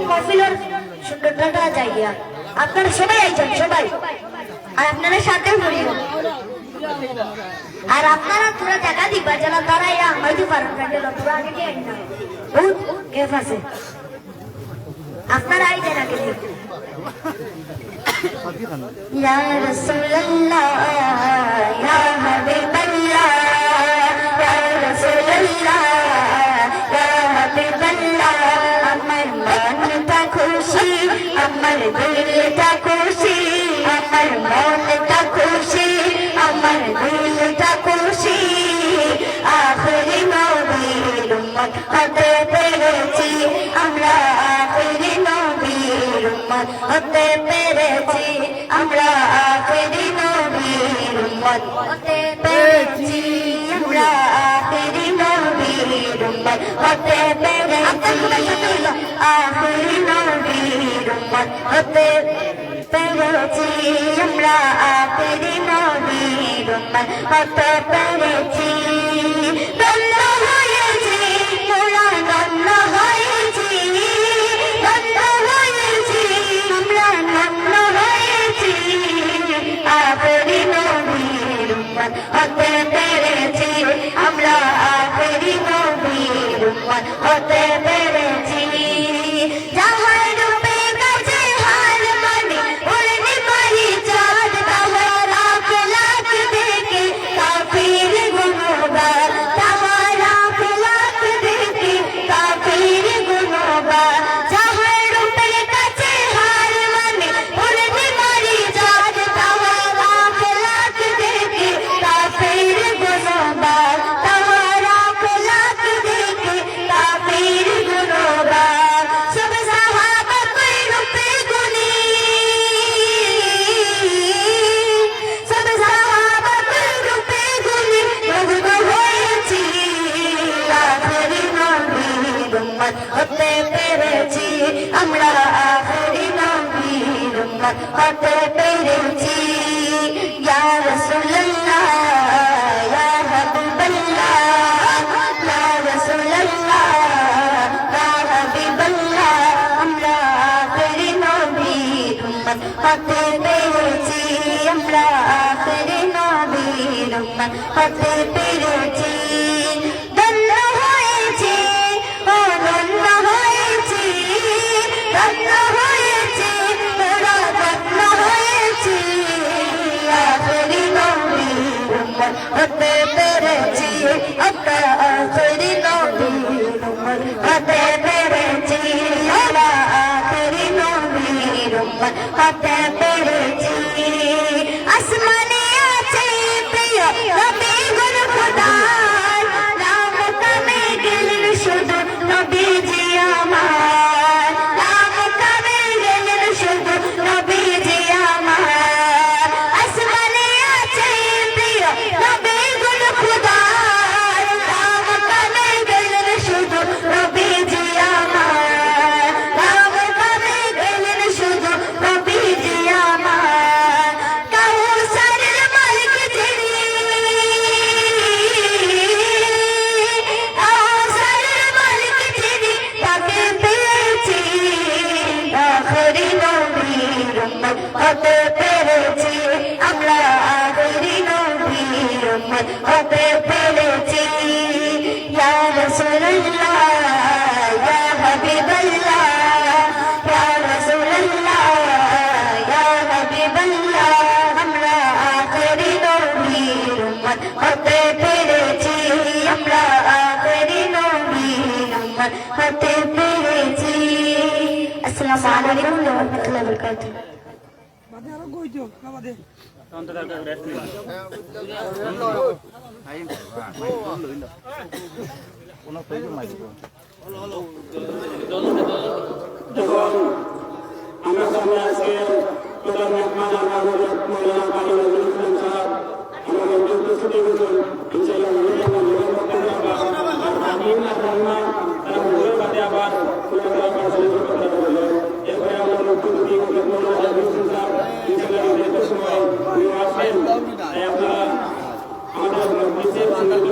মহফিলের সুন্দরটা জায়গা আপনারা সবাই আইছেন সবাই আর আপনারা সাথে পড়িও আর আপনারা তোরা টাকা দিবা যারা তারা এরা আমাইতে পারেন না তোরা আগে দিয়ে আইন না বহুত কেফ আছে আপনারা আইছেন আগে ইয়া রাসূলুল্লাহ ইয়া হাবিবাল্লাহ ইয়া রাসূলুল্লাহ ইয়া হাবিবাল্লাহ আমার মনটা খুশি আমার দিলটা খুশি আমার মনটা খুশি আমার দিলটা খুশি আখেরি নবীর উম্মত হতে পেরেছি আমরা আখেরি নবীর উম্মত হতে পেরেছি আমরা আখেরি নবীর উম্মত হতে পেরেছি আমরা আখেরি নবীর উম্মত হতে পেরেছি আখেরি নবীর উম্মত হতে পেরেছি আমরা আখেরি নবীর উম্মত হতে পেরেছি ধন্য হয়েছি মোরা ধন্য হয়েছি ধন্য হয়েছি আমরা ধন্য হয়েছি আখেরি নবীর উম্মত হতে পেরেছি আমরা আখেরি নবীর উম্মত হতে পেরেছি যাহার রূপে কাছে হার মানে উড়নি পারি চাঁদ তাহার লাখ লাখ দেখে কাফির গুনহগার তাহার লাখ লাখ দেখে কাফির গুনহগার যাহার রূপে কাছে হার মানে উড়নি পারি চাঁদ তাহার লাখ লাখ দেখে কাফির গুনহগার তাহার লাখ লাখ দেখে কাফির গুনহগার সব সাহাবা কই রূপে গুনি সব সাহাবা কই রূপে গুনি মুগ্ধ হয়েছি আখেরি নবীর উম্মত হতে পেরেছি আমরা আখেরি নবীর উম্মত হতে পেরেছি ইয়া রাসূলুল্লাহ ইয়া হাবিবাল্লাহ ইয়া রাসূলুল্লাহ ইয়া হাবিবাল্লাহ আমরা আখেরি নবীর উম্মত হতে পেরেছি আমরা আখেরি নবীর উম্মত হতে পেরেছি ধন্য হয়েছি ও ধন্য হয়েছি ধন্য হয়েছি তোরা ধন্য হয়েছি আখেরি নবীর উম্মত হতে পেরেছি আমরা আখেরি নবীর উম্মত হতে পেরেছি আমরা আখেরি নবীর উম্মত হতে পেরেছি আসমানে আছে প্রিয় নবী গুণ খোদার নাম কামে গেলেন শুধু নবীজি আমার নাম কামে গেলেন শুধু নবীজি আমার আসমানে আছে প্রিয় নবী গুণ খোদার নাম কামে গেলেন শুধু নবীজি আমার নাম কামে গেলেন শুধু নবীজি আমার কাউসারের মালিক যিনি কাউসারের মালিক যিনি তাকে পেয়েছি আখেরি নবীর উম্মত হতে পেরেছি আমরা আখেরি নবীর উম্মত হতে পেরেছি ইয়া রাসূলুল্লাহ ইয়া হাবিবাল্লাহ ইয়া রাসূলুল্লাহ ইয়া হাবিবাল্লাহ আমরা আখেরি নবীর উম্মত হতে পেরেছি আমরা আখেরি নবীর উম্মত হতে পেরেছি আসসালামু আলাইকুম ওয়া রাহমাতুল্লাহি ওয়া বারাকাতুহু বাদে আরো কই দিও না বাদে আমরা সামনে আজকে প্রধান মেহমান আমাদের মৌলানা কাজী নজরুল ইসলাম সাহেব আমাদের উপস্থিতি হুজুর ইনশাআল্লাহ